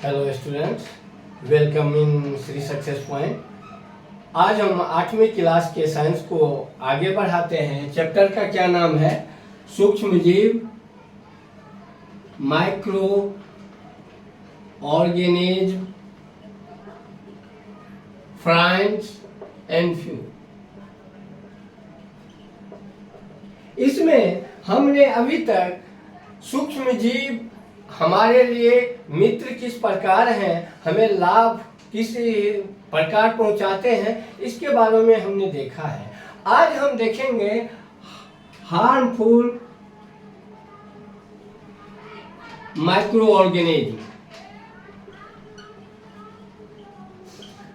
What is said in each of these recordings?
Hello students, welcome in Shri success point. आज हम 8वीं क्लास के साइंस को आगे बढ़ाते हैं। चैप्टर का क्या नाम है? सूक्ष्म जीव, माइक्रो ऑर्गेनिज्म, फ्राइंड्स एंड फ्यू। इसमें हमने अभी तक सूक्ष्म जीव हमारे लिए मित्र किस प्रकार हैं, हमें लाभ किस प्रकार पहुंचाते हैं, इसके बारे में हमने देखा है। आज हम देखेंगे हार्मफुल माइक्रो ऑर्गेनिज्म।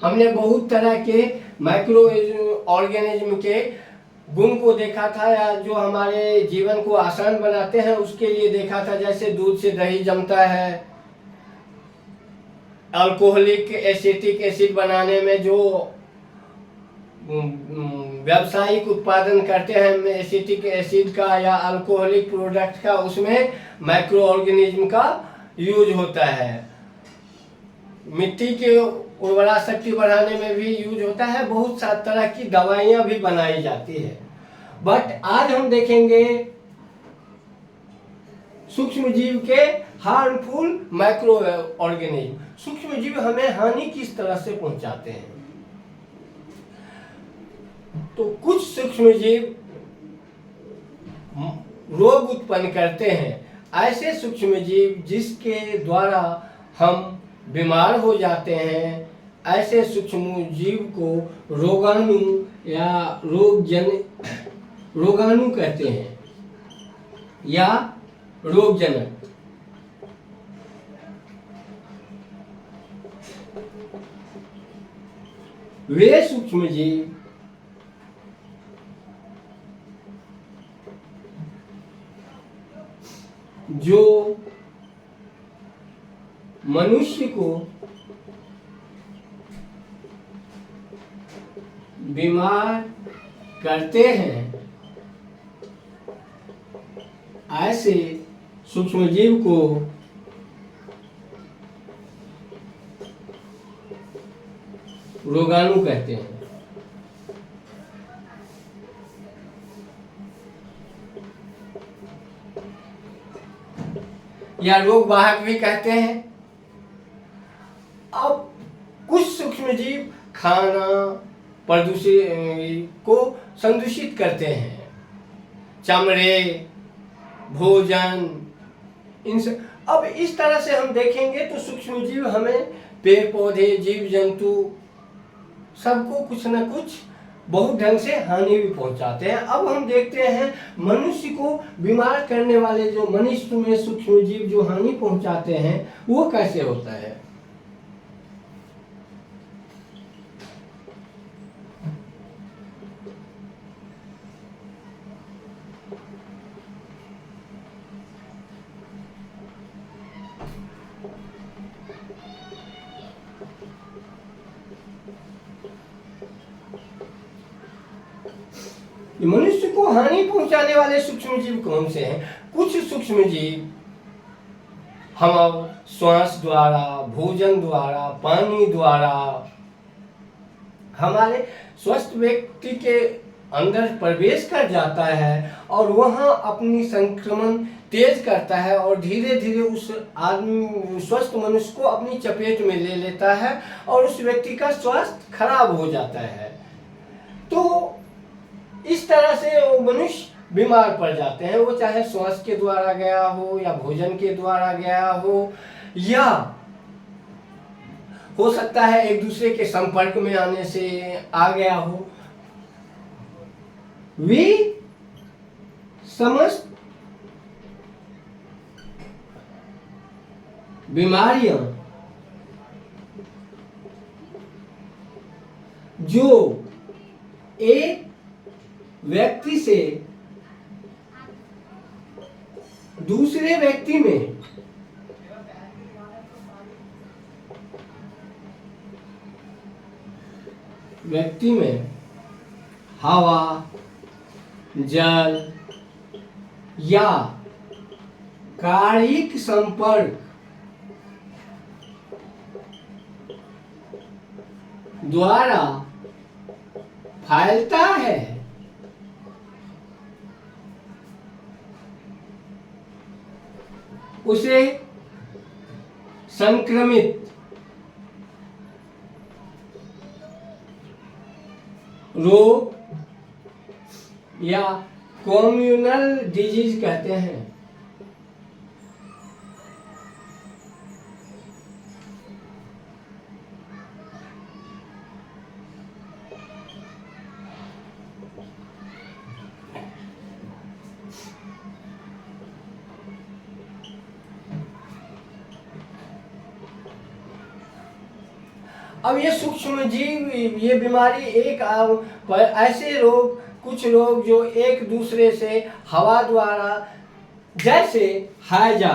हमने बहुत तरह के माइक्रो ऑर्गेनिज्म के गुण को देखा था, या जो हमारे जीवन को आसान बनाते हैं उसके लिए देखा था। जैसे दूध से दही जमता है, अल्कोहलिक एसिटिक एसिड बनाने में जो व्यावसायिक उत्पादन करते हैं एसिटिक एसिड का या अल्कोहलिक प्रोडक्ट का, उसमें माइक्रो ऑर्गेनिज्म का यूज होता है। मिट्टी के उर्वरा शक्ति बढ़ाने में भी यूज होता है। बहुत सारी तरह की दवाइयां भी बनाई जाती है। बट आज हम देखेंगे सूक्ष्म जीव के हार्मफुल माइक्रो ऑर्गेनिज्म। सूक्ष्म जीव हमें हानि किस तरह से पहुंचाते हैं। तो कुछ सूक्ष्म जीव रोग उत्पन्न करते हैं। ऐसे सूक्ष्म जीव जिसके द्वारा हम बीमार हो जाते हैं, ऐसे सूक्ष्म जीव को रोगाणु या रोगाणु कहते हैं या रोगजनक। वे सूक्ष्म जीव जो मनुष्य को बीमार करते हैं, ऐसे सूक्ष्म जीव को रोगाणु कहते हैं। या रोग वाहक भी कहते हैं। अब कुछ सूक्ष्म जीव खाना प्रदूषित को संदूषित करते हैं, चमड़े, भोजन, अब इस तरह से हम देखेंगे तो सूक्ष्म जीव हमें पेड़ पौधे, जीव जंतु सबको कुछ न कुछ बहुत ढंग से हानि भी पहुंचाते हैं। अब हम देखते हैं मनुष्य को बीमार करने वाले जो मनुष्य में सूक्ष्म जीव जो हानि पहुंचाते हैं वो कैसे होता है। मनुष्य को हानि पहुंचाने वाले सूक्ष्म जीव कौन से हैं? कुछ सूक्ष्म जीव हम श्वास द्वारा, भोजन द्वारा, पानी द्वारा हमारे स्वस्थ व्यक्ति के अंदर प्रवेश कर जाता है और वहां अपनी संक्रमण तेज करता है और धीरे धीरे उस आदमी स्वस्थ मनुष्य को अपनी चपेट में ले लेता है और उस व्यक्ति का स्वास्थ्य खराब हो जाता है। तो इस तरह से वो मनुष्य बीमार पड़ जाते हैं। वो चाहे श्वास के द्वारा गया हो या भोजन के द्वारा गया हो, या हो सकता है एक दूसरे के संपर्क में आने से आ गया हो। वे समस्त बीमारियां जो एक व्यक्ति से दूसरे व्यक्ति में हवा, जल या कायिक संपर्क द्वारा फैलता है, उसे संक्रमित रोग या कम्युनल डिजीज कहते हैं। अब ये सूक्ष्म जीव, ये बीमारी ऐसे रोग, कुछ लोग जो एक दूसरे से हवा द्वारा, जैसे हैजा,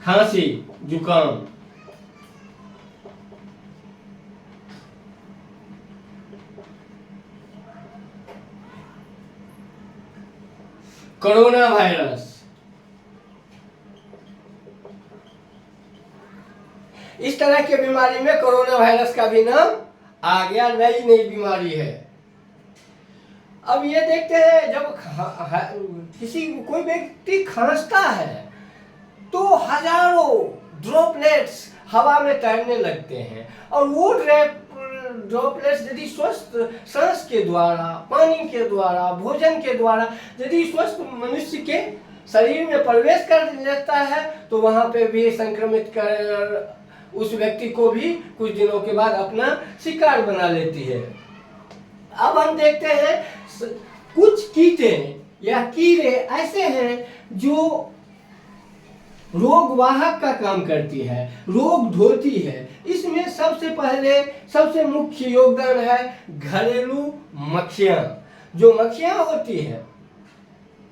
खांसी, जुकाम, कोरोना वायरस, इस तरह की बीमारी में कोरोना वायरस का भी नाम आ गया, नई बीमारी है। अब ये देखते हैं, जब कोई व्यक्ति खांसता है तो हजारों ड्रॉपलेट्स हवा में तैरने लगते हैं, और वो ड्रॉपलेट्स यदि स्वस्थ सांस के द्वारा, पानी के द्वारा, भोजन के द्वारा यदि स्वस्थ मनुष्य के शरीर में प्रवेश कर लेता है तो वहां पे भी संक्रमित कर उस व्यक्ति को भी कुछ दिनों के बाद अपना शिकार बना लेती है। अब हम देखते हैं कुछ कीटे या कीड़े ऐसे हैं जो रोग वाहक का काम करती है, रोग ढोती है। इसमें सबसे पहले सबसे मुख्य योगदान है घरेलू मक्खियां। जो मक्खियां होती है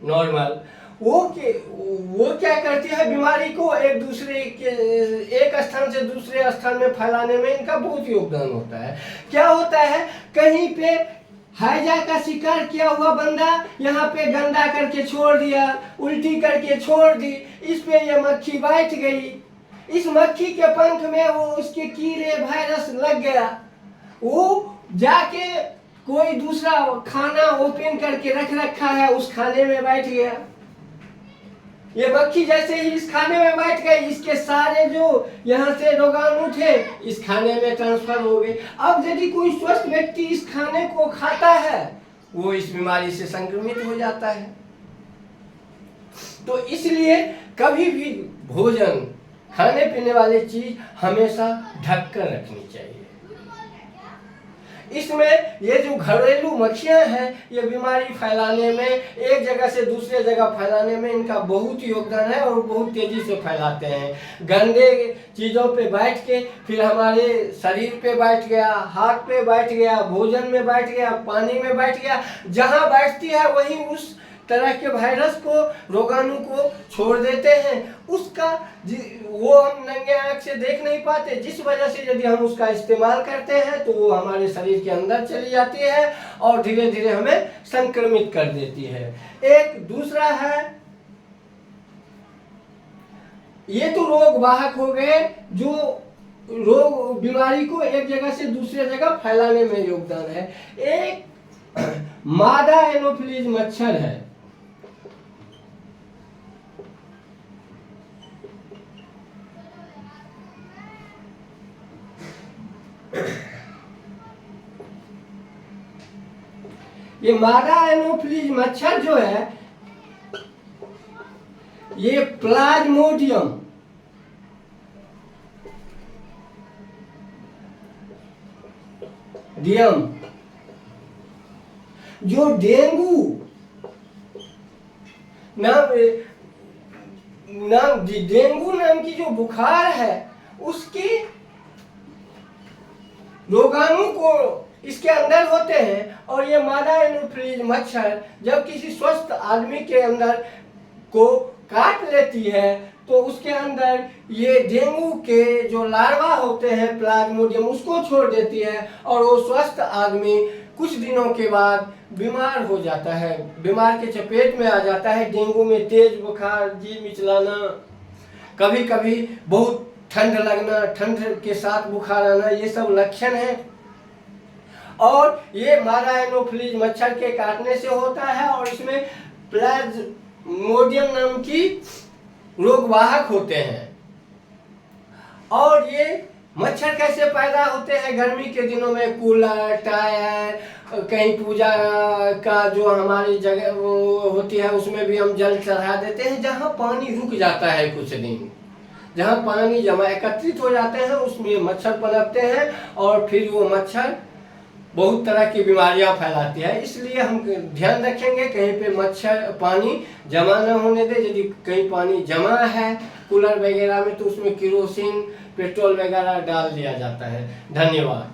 नॉर्मल, वो क्या करती है, बीमारी को एक स्थान से दूसरे स्थान में फैलाने में इनका बहुत योगदान होता है। क्या होता है, कहीं पे हैजा का शिकार किया हुआ बंदा यहाँ पे गंदा करके छोड़ दिया, उल्टी करके छोड़ दी, इस पे ये मक्खी बैठ गई, इस मक्खी के पंख में वो उसके कीड़े वायरस लग गया, वो जाके कोई दूसरा खाना ओपन करके रख रखा है उस खाने में बैठ गया। ये मक्खी जैसे ही इस खाने में बैठ गई, इसके सारे जो यहाँ से रोगाणु थे इस खाने में ट्रांसफर हो गए। अब यदि कोई स्वस्थ व्यक्ति इस खाने को खाता है वो इस बीमारी से संक्रमित हो जाता है। तो इसलिए कभी भी भोजन, खाने पीने वाली चीज हमेशा ढक कर रखनी चाहिए। इसमें ये जो घरेलू मक्खियां हैं, ये बीमारी फैलाने में, एक जगह से दूसरे जगह फैलाने में इनका बहुत योगदान है और बहुत तेजी से फैलाते हैं। गंदे चीज़ों पे बैठ के फिर हमारे शरीर पे बैठ गया, हाथ पे बैठ गया, भोजन में बैठ गया, पानी में बैठ गया, जहाँ बैठती है वहीं उस तरह के वायरस को, रोगाणु को छोड़ देते हैं। उसका वो हम नंगे आंख से देख नहीं पाते, जिस वजह से यदि हम उसका इस्तेमाल करते हैं तो वो हमारे शरीर के अंदर चली जाती है और धीरे धीरे हमें संक्रमित कर देती है। एक दूसरा है, ये तो रोग वाहक हो गए जो रोग बीमारी को एक जगह से दूसरे जगह फैलाने में योगदान है। एक मादा एनोफिलीज मच्छर है। ये मादा एनोफिलीज मच्छर जो है, ये प्लाज्मोडियम जो डेंगू डेंगू नाम की जो बुखार है उसके रोगाणु को इसके अंदर होते हैं। और ये मादा एनोफिलीज मच्छर जब किसी स्वस्थ आदमी के अंदर को काट लेती है तो उसके अंदर ये डेंगू के जो लार्वा होते हैं प्लाज्मोडियम, उसको छोड़ देती है और वो स्वस्थ आदमी कुछ दिनों के बाद बीमार हो जाता है, बीमार के चपेट में आ जाता है। डेंगू में तेज बुखार, जी मिचलाना, कभी कभी बहुत ठंड लगना, ठंड के साथ बुखार आना, ये सब लक्षण है। और ये मादा एनोफिलीज मच्छर के काटने से होता है और इसमें प्लाज्मोडियम नाम की रोगवाहक होते हैं। और ये मच्छर कैसे पैदा होते हैं? गर्मी के दिनों में कूलर, टायर, कहीं पूजा का जो हमारी जगह वो होती है उसमें भी हम जल चढ़ा देते हैं, जहाँ पानी रुक जाता है कुछ दिन, जहाँ पानी जमा एकत्रित हो जाते हैं उसमें मच्छर पनपते हैं और फिर वो मच्छर बहुत तरह की बीमारियां फैलाती है। इसलिए हम ध्यान रखेंगे कहीं पे मच्छर पानी जमा न होने दे। यदि कहीं पानी जमा है कूलर वगैरह में तो उसमें केरोसिन, पेट्रोल वगैरह डाल दिया जाता है। धन्यवाद।